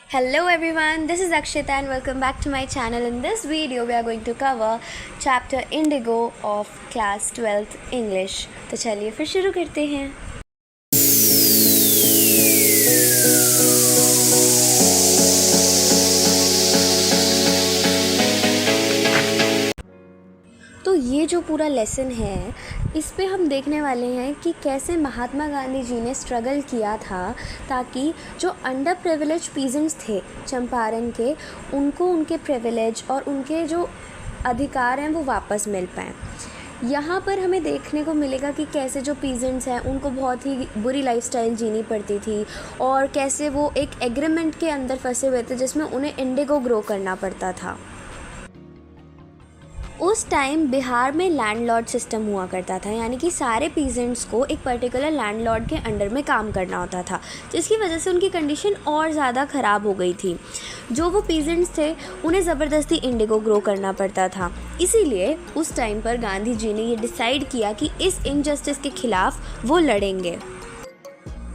Hello everyone, this is Akshita and welcome back to my channel. In this video, we are going to cover chapter Indigo of class 12th English. तो चलिए फिर शुरू करते हैं. तो ये जो पूरा लेसन है इस पे हम देखने वाले हैं कि कैसे महात्मा गांधी जी ने स्ट्रगल किया था ताकि जो अंडर प्रिविलेज पीजेंट्स थे चंपारण के उनको उनके प्रिविलेज और उनके जो अधिकार हैं वो वापस मिल पाएँ. यहाँ पर हमें देखने को मिलेगा कि कैसे जो पीजेंट्स हैं उनको बहुत ही बुरी लाइफस्टाइल जीनी पड़ती थी और कैसे वो एक एग्रीमेंट के अंदर फंसे हुए थे जिसमें उन्हें इंडिगो ग्रो करना पड़ता था. उस टाइम बिहार में लैंडलॉर्ड सिस्टम हुआ करता था, यानी कि सारे पीजेंट्स को एक पर्टिकुलर लैंडलॉर्ड के अंडर में काम करना होता था, जिसकी वजह से उनकी कंडीशन और ज़्यादा ख़राब हो गई थी. जो वो पीजेंट्स थे उन्हें ज़बरदस्ती इंडिगो ग्रो करना पड़ता था. इसीलिए उस टाइम पर गांधी जी ने ये डिसाइड किया कि इस इनजस्टिस के ख़िलाफ़ वो लड़ेंगे.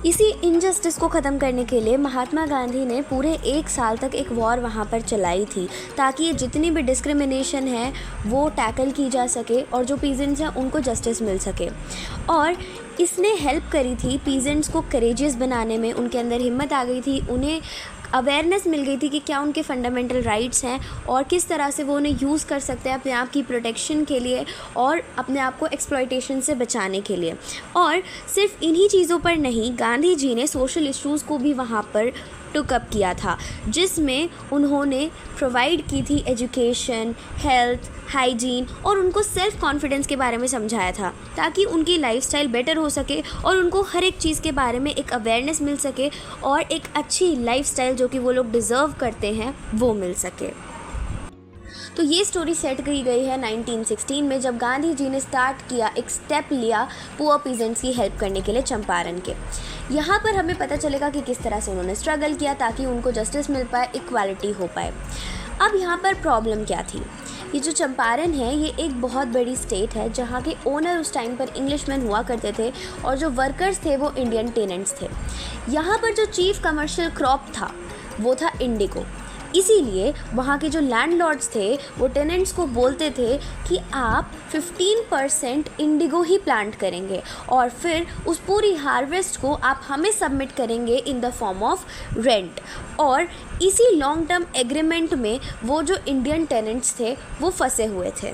इसी इनजस्टिस को ख़त्म करने के लिए महात्मा गांधी ने पूरे 1 साल तक एक वॉर वहाँ पर चलाई थी ताकि ये जितनी भी डिस्क्रिमिनेशन है वो टैकल की जा सके और जो पीजेंट्स हैं उनको जस्टिस मिल सके. और इसने हेल्प करी थी पीजेंट्स को करेजियस बनाने में. उनके अंदर हिम्मत आ गई थी, उन्हें अवेयरनेस मिल गई थी कि क्या उनके फंडामेंटल राइट्स हैं और किस तरह से वो उन्हें यूज़ कर सकते हैं अपने आप की प्रोटेक्शन के लिए और अपने आप को एक्सप्लॉयटेशन से बचाने के लिए. और सिर्फ इन्हीं चीज़ों पर नहीं, गांधी जी ने सोशल इश्यूज़ को भी वहाँ पर टुक अप किया था, जिसमें उन्होंने प्रोवाइड की थी एजुकेशन, हेल्थ, हाइजीन और उनको सेल्फ़ कॉन्फिडेंस के बारे में समझाया था ताकि उनकी लाइफस्टाइल बेटर हो सके और उनको हर एक चीज़ के बारे में एक अवेयरनेस मिल सके और एक अच्छी लाइफस्टाइल जो कि वो लोग डिज़र्व करते हैं वो मिल सके. तो ये स्टोरी सेट की गई है 1916 में, जब गांधी जी ने स्टार्ट किया, एक स्टेप लिया पुअर पीजेंट्स की हेल्प करने के लिए चंपारण के. यहाँ पर हमें पता चलेगा कि किस तरह से उन्होंने स्ट्रगल किया ताकि उनको जस्टिस मिल पाए, इक्वालिटी हो पाए. अब यहाँ पर प्रॉब्लम क्या थी. ये जो चंपारण है ये एक बहुत बड़ी स्टेट है जहाँ के ओनर उस टाइम पर इंग्लिशमैन हुआ करते थे और जो वर्कर्स थे वो इंडियन टेनेंट्स थे. यहाँ पर जो चीफ कमर्शियल क्रॉप था वो था इंडिगो. इसीलिए वहाँ के जो लैंडलॉर्ड्स थे वो टेनेंट्स को बोलते थे कि आप 15% इंडिगो ही प्लांट करेंगे और फिर उस पूरी हार्वेस्ट को आप हमें सबमिट करेंगे in the form of rent. और इसी लॉन्ग टर्म एग्रीमेंट में वो जो इंडियन टेनेंट्स थे वो फंसे हुए थे.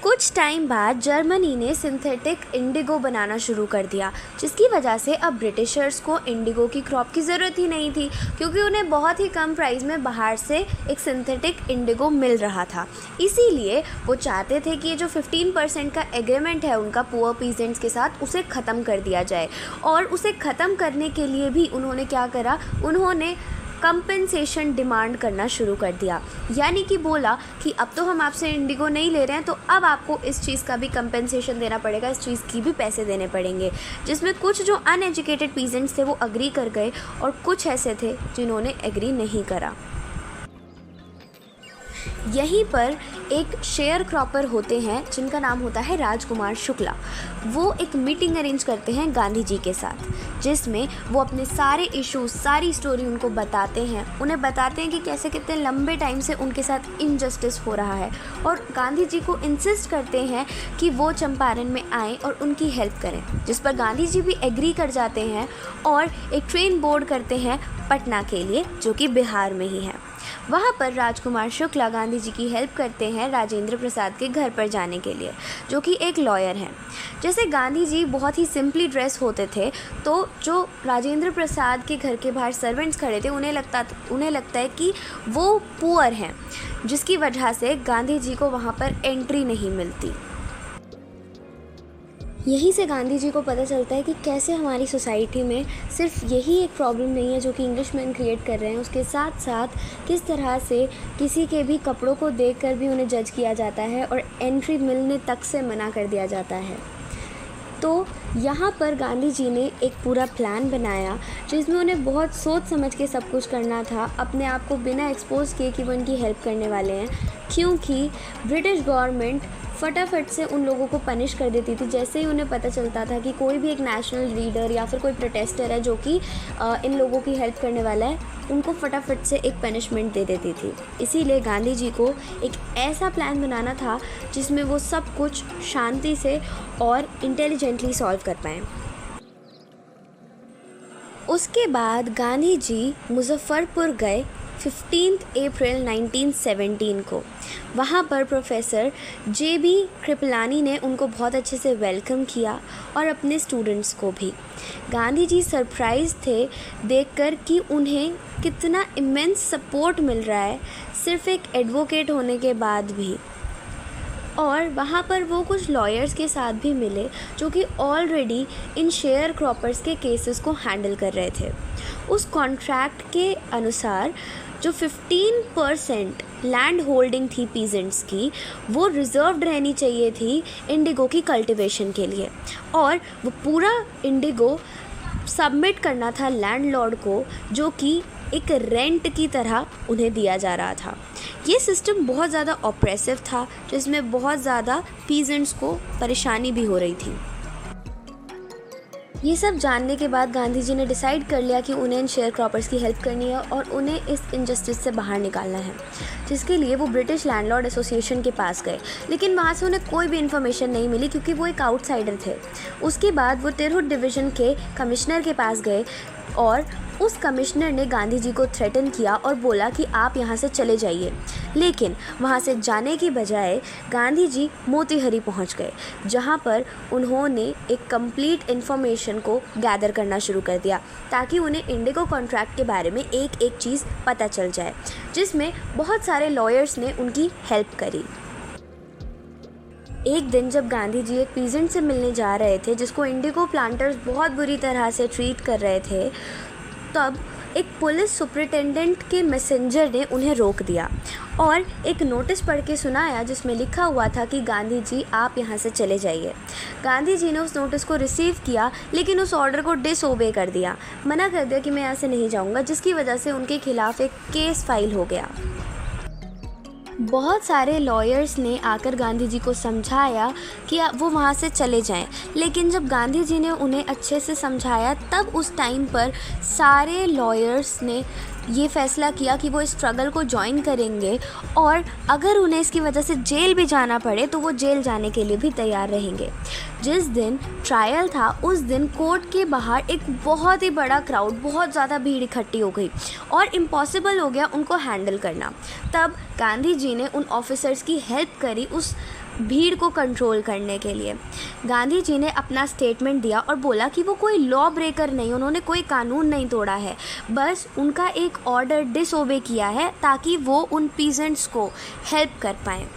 कुछ टाइम बाद जर्मनी ने सिंथेटिक इंडिगो बनाना शुरू कर दिया, जिसकी वजह से अब ब्रिटिशर्स को इंडिगो की क्रॉप की ज़रूरत ही नहीं थी क्योंकि उन्हें बहुत ही कम प्राइस में बाहर से एक सिंथेटिक इंडिगो मिल रहा था. इसीलिए वो चाहते थे कि ये जो 15% का एग्रीमेंट है उनका पुअर पीजेंट्स के साथ उसे ख़त्म कर दिया जाए. और उसे ख़त्म करने के लिए भी उन्होंने क्या करा, उन्होंने कंपेंसेशन डिमांड करना शुरू कर दिया. यानी कि बोला कि अब तो हम आपसे इंडिगो नहीं ले रहे हैं तो अब आपको इस चीज़ का भी कंपेंसेशन देना पड़ेगा, इस चीज़ की भी पैसे देने पड़ेंगे. जिसमें कुछ जो अनएजुकेटेड पीजेंट्स थे वो अग्री कर गए और कुछ ऐसे थे जिन्होंने एग्री नहीं करा. यहीं पर एक शेयर क्रॉपर होते हैं जिनका नाम होता है राजकुमार शुक्ला. वो एक मीटिंग अरेंज करते हैं गांधी जी के साथ, जिसमें वो अपने सारे इश्यूज, सारी स्टोरी उनको बताते हैं. उन्हें बताते हैं कि कैसे कितने लंबे टाइम से उनके साथ इनजस्टिस हो रहा है और गांधी जी को इंसिस्ट करते हैं कि वो चंपारण में आएँ और उनकी हेल्प करें, जिस पर गांधी जी भी एग्री कर जाते हैं और एक ट्रेन बोर्ड करते हैं पटना के लिए, जो कि बिहार में ही है. वहाँ पर राजकुमार शुक्ला गांधी जी की हेल्प करते हैं राजेंद्र प्रसाद के घर पर जाने के लिए, जो कि एक लॉयर हैं. जैसे गांधी जी बहुत ही सिंपली ड्रेस होते थे तो जो राजेंद्र प्रसाद के घर के बाहर सर्वेंट्स खड़े थे उन्हें लगता है कि वो पुअर हैं, जिसकी वजह से गांधी जी को वहाँ पर एंट्री नहीं मिलती. यहीं से गांधी जी को पता चलता है कि कैसे हमारी सोसाइटी में सिर्फ यही एक प्रॉब्लम नहीं है जो कि इंग्लिशमैन क्रिएट कर रहे हैं, उसके साथ साथ किस तरह से किसी के भी कपड़ों को देखकर भी उन्हें जज किया जाता है और एंट्री मिलने तक से मना कर दिया जाता है. तो यहाँ पर गांधी जी ने एक पूरा प्लान बनाया जिसमें उन्हें बहुत सोच समझ के सब कुछ करना था, अपने आप को बिना एक्सपोज किए कि वो उनकी हेल्प करने वाले हैं, क्योंकि ब्रिटिश गवर्नमेंट फटाफट से उन लोगों को पनिश कर देती थी। जैसे ही उन्हें पता चलता था कि कोई भी एक नेशनल लीडर या फिर कोई प्रोटेस्टर है जो कि इन लोगों की हेल्प करने वाला है, उनको फटाफट से एक पनिशमेंट दे देती थी। इसीलिए गांधी जी को एक ऐसा प्लान बनाना था जिसमें वो सब कुछ शांति से और इंटेलिजेंटली सॉल्व कर पाएँ। उसके बाद गांधी जी मुजफ्फरपुर गए 15 अप्रैल 1917 को। वहाँ पर प्रोफेसर JB कृपलानी ने उनको बहुत अच्छे से वेलकम किया और अपने स्टूडेंट्स को भी। गांधी जी सरप्राइज थे देखकर कि उन्हें कितना इमेंस सपोर्ट मिल रहा है सिर्फ एक एडवोकेट होने के बाद भी। और वहाँ पर वो कुछ लॉयर्स के साथ भी मिले जो कि ऑलरेडी इन शेयर क्रॉपर्स के केसेस को हैंडल कर रहे थे। उस कॉन्ट्रैक्ट के अनुसार जो 15% लैंड होल्डिंग थी पीजेंट्स की, वो रिजर्व्ड रहनी चाहिए थी इंडिगो की कल्टीवेशन के लिए, और वो पूरा इंडिगो सबमिट करना था लैंडलॉर्ड को, जो कि एक रेंट की तरह उन्हें दिया जा रहा था। ये सिस्टम बहुत ज़्यादा ऑप्रेसिव था, जिसमें बहुत ज़्यादा पीजेंट्स को परेशानी भी हो रही थी। ये सब जानने के बाद गांधी जी ने डिसाइड कर लिया कि उन्हें इन शेयर क्रॉपर्स की हेल्प करनी है और उन्हें इस इनजस्टिस से बाहर निकालना है, जिसके लिए वो ब्रिटिश लैंडलॉर्ड एसोसिएशन के पास गए। लेकिन वहाँ से उन्हें कोई भी इन्फॉर्मेशन नहीं मिली क्योंकि वो एक आउटसाइडर थे। उसके बाद वो तिरहुत डिवीज़न के कमिश्नर के पास गए और उस कमिश्नर ने गांधी जी को थ्रेटन किया और बोला कि आप यहाँ से चले जाइए। लेकिन वहाँ से जाने की बजाय गांधी जी मोतीहारी पहुँच गए, जहाँ पर उन्होंने एक कंप्लीट इन्फॉर्मेशन को गैदर करना शुरू कर दिया ताकि उन्हें इंडिगो कॉन्ट्रैक्ट के बारे में एक एक चीज़ पता चल जाए, जिसमें बहुत सारे लॉयर्स ने उनकी हेल्प करी। एक दिन जब गांधी जी एक पीजेंट से मिलने जा रहे थे जिसको इंडिगो प्लांटर्स बहुत बुरी तरह से ट्रीट कर रहे थे, तब एक पुलिस सुपरिटेंडेंट के मैसेंजर ने उन्हें रोक दिया और एक नोटिस पढ़ के सुनाया जिसमें लिखा हुआ था कि गांधी जी आप यहाँ से चले जाइए। गांधी जी ने उस नोटिस को रिसीव किया, लेकिन उस ऑर्डर को डिसओबे कर दिया, मना कर दिया कि मैं यहाँ से नहीं जाऊँगा, जिसकी वजह से उनके खिलाफ़ एक केस फाइल हो गया। बहुत सारे लॉयर्स ने आकर गांधी जी को समझाया कि वो वहाँ से चले जाएं, लेकिन जब गांधी जी ने उन्हें अच्छे से समझाया तब उस टाइम पर सारे लॉयर्स ने ये फ़ैसला किया कि वो इस स्ट्रगल को ज्वाइन करेंगे और अगर उन्हें इसकी वजह से जेल भी जाना पड़े तो वो जेल जाने के लिए भी तैयार रहेंगे। जिस दिन ट्रायल था उस दिन कोर्ट के बाहर एक बहुत ही बड़ा क्राउड, बहुत ज़्यादा भीड़ इकट्ठी हो गई और इम्पॉसिबल हो गया उनको हैंडल करना। तब गांधी जी ने उन ऑफिसर्स की हेल्प करी उस भीड़ को कंट्रोल करने के लिए। गांधी जी ने अपना स्टेटमेंट दिया और बोला कि वो कोई लॉ ब्रेकर नहीं, उन्होंने कोई कानून नहीं तोड़ा है, बस उनका एक ऑर्डर डिसओबे किया है ताकि वो उन पीजेंट्स को हेल्प कर पाएँ।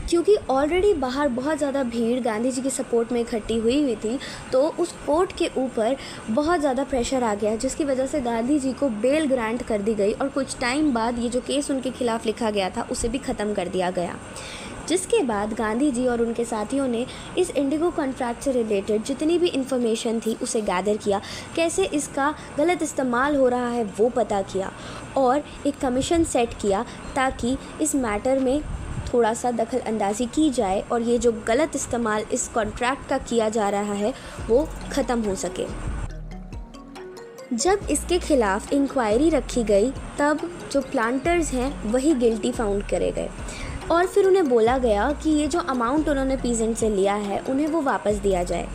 क्योंकि ऑलरेडी बाहर बहुत ज़्यादा भीड़ गांधी जी के सपोर्ट में इकट्ठी हुई थी, तो उस कोर्ट के ऊपर बहुत ज़्यादा प्रेशर आ गया, जिसकी वजह से गांधी जी को बेल ग्रांट कर दी गई और कुछ टाइम बाद ये जो केस उनके खिलाफ़ लिखा गया था उसे भी ख़त्म कर दिया गया। जिसके बाद गांधी जी और उनके साथियों ने इस इंडिगो कॉन्ट्रैक्ट से रिलेटेड जितनी भी इंफॉर्मेशन थी उसे गैदर किया, कैसे इसका गलत इस्तेमाल हो रहा है वो पता किया और एक कमीशन सेट किया ताकि इस मैटर में थोड़ा सा दखल अंदाज़ी की जाए और ये जो गलत इस्तेमाल इस कॉन्ट्रैक्ट का किया जा रहा है वो ख़त्म हो सके। जब इसके खिलाफ़ इंक्वायरी रखी गई तब जो प्लांटर्स हैं वही गिल्टी फाउंड करे गए और फिर उन्हें बोला गया कि ये जो अमाउंट उन्होंने पीजेंट से लिया है उन्हें वो वापस दिया जाए।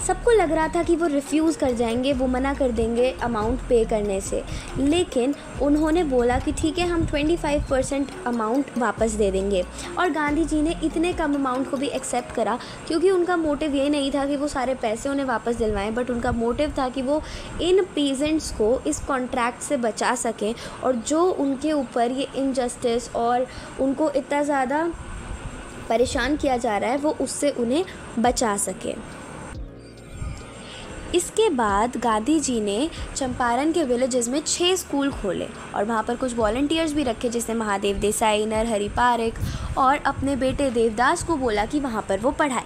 सबको लग रहा था कि वो रिफ्यूज़ कर जाएंगे, वो मना कर देंगे अमाउंट पे करने से, लेकिन उन्होंने बोला कि ठीक है हम 25% अमाउंट वापस दे देंगे। और गांधी जी ने इतने कम अमाउंट को भी एक्सेप्ट करा क्योंकि उनका मोटिव ये नहीं था कि वो सारे पैसे उन्हें वापस दिलवाएं, बट उनका मोटिव था कि वो इन पीजेंट्स को इस कॉन्ट्रैक्ट से बचा सकें और जो उनके ऊपर ये इनजस्टिस और उनको इतना ज़्यादा परेशान किया जा रहा है वो उससे उन्हें बचा सके। इसके बाद गांधी जी ने चंपारण के विलेजेस में 6 स्कूल खोले और वहाँ पर कुछ वॉलंटियर्स भी रखे, जैसे महादेव देसाई, नरहरि पारेख, और अपने बेटे देवदास को बोला कि वहाँ पर वो पढ़ाए।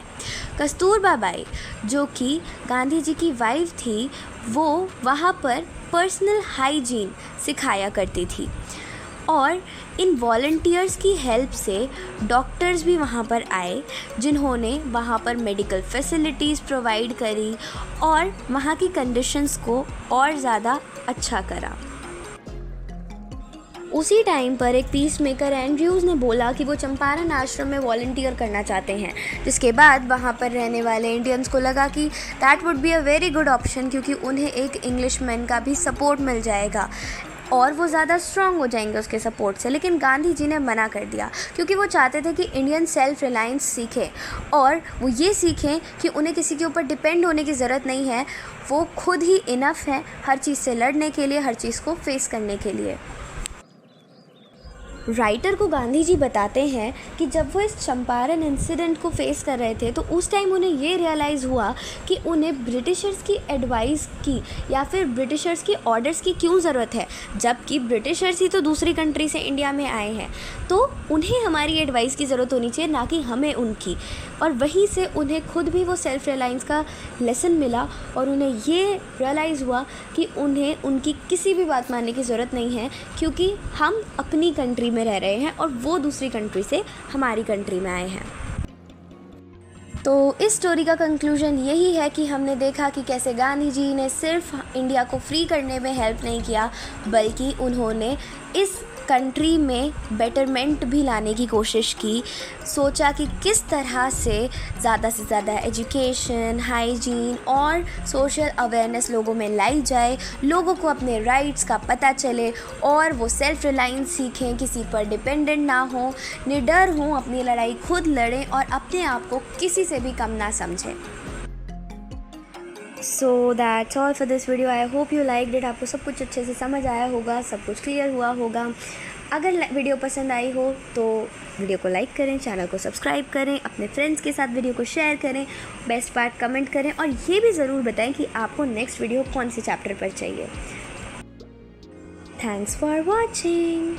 कस्तूरबा बाई जो कि गांधी जी की वाइफ थी, वो वहाँ पर पर्सनल हाइजीन सिखाया करती थी। और इन वॉलंटियर्स की हेल्प से डॉक्टर्स भी वहाँ पर आए, जिन्होंने वहाँ पर मेडिकल फैसिलिटीज़ प्रोवाइड करी और वहाँ की कंडीशंस को और ज़्यादा अच्छा करा। उसी टाइम पर एक पीस मेकर एंड्रयूज़ ने बोला कि वो चंपारण आश्रम में वॉलंटियर करना चाहते हैं, जिसके बाद वहाँ पर रहने वाले इंडियंस को लगा कि that would be a very good option, क्योंकि उन्हें एक इंग्लिशमैन का भी सपोर्ट मिल जाएगा और वो ज़्यादा स्ट्रॉन्ग हो जाएंगे उसके सपोर्ट से। लेकिन गांधी जी ने मना कर दिया, क्योंकि वो चाहते थे कि इंडियन सेल्फ रिलायंस सीखें और वो ये सीखें कि उन्हें किसी के ऊपर डिपेंड होने की ज़रूरत नहीं है, वो खुद ही इनफ है हर चीज़ से लड़ने के लिए, हर चीज़ को फेस करने के लिए। राइटर को गांधी जी बताते हैं कि जब वो इस चंपारण इंसिडेंट को फेस कर रहे थे तो उस टाइम उन्हें ये रियलाइज़ हुआ कि उन्हें ब्रिटिशर्स की एडवाइस की या फिर ब्रिटिशर्स की ऑर्डर्स की क्यों ज़रूरत है, जबकि ब्रिटिशर्स ही तो दूसरी कंट्री से इंडिया में आए हैं। तो उन्हें हमारी एडवाइस की ज़रूरत होनी चाहिए, ना कि हमें उनकी। और वहीं से उन्हें खुद भी वो सेल्फ़ रिलायंस का लेसन मिला और उन्हें ये रियलाइज़ हुआ कि उन्हें उनकी किसी भी बात मानने की ज़रूरत नहीं है, क्योंकि हम अपनी कंट्री में रह रहे हैं और वो दूसरी कंट्री से हमारी कंट्री में आए हैं। तो इस स्टोरी का कंक्लूजन यही है कि हमने देखा कि कैसे गांधी जी ने सिर्फ इंडिया को फ्री करने में हेल्प नहीं किया, बल्कि उन्होंने इस कंट्री में बेटरमेंट भी लाने की कोशिश की। सोचा कि किस तरह से ज़्यादा एजुकेशन, हाइजीन और सोशल अवेयरनेस लोगों में लाई जाए, लोगों को अपने राइट्स का पता चले और वो सेल्फ रिलायंस सीखें, किसी पर डिपेंडेंट ना हो, निडर हों, अपनी लड़ाई खुद लड़ें और अपने आप को किसी से भी कम ना समझें। So that's all for this video. I hope you liked it. आपको सब कुछ अच्छे से समझ आया होगा, सब कुछ क्लियर हुआ होगा। अगर वीडियो पसंद आई हो तो वीडियो को लाइक करें, चैनल को सब्सक्राइब करें, अपने फ्रेंड्स के साथ वीडियो को शेयर करें, बेस्ट पार्ट कमेंट करें और ये भी ज़रूर बताएं कि आपको नेक्स्ट वीडियो कौन से चैप्टर पर चाहिए। Thanks for watching.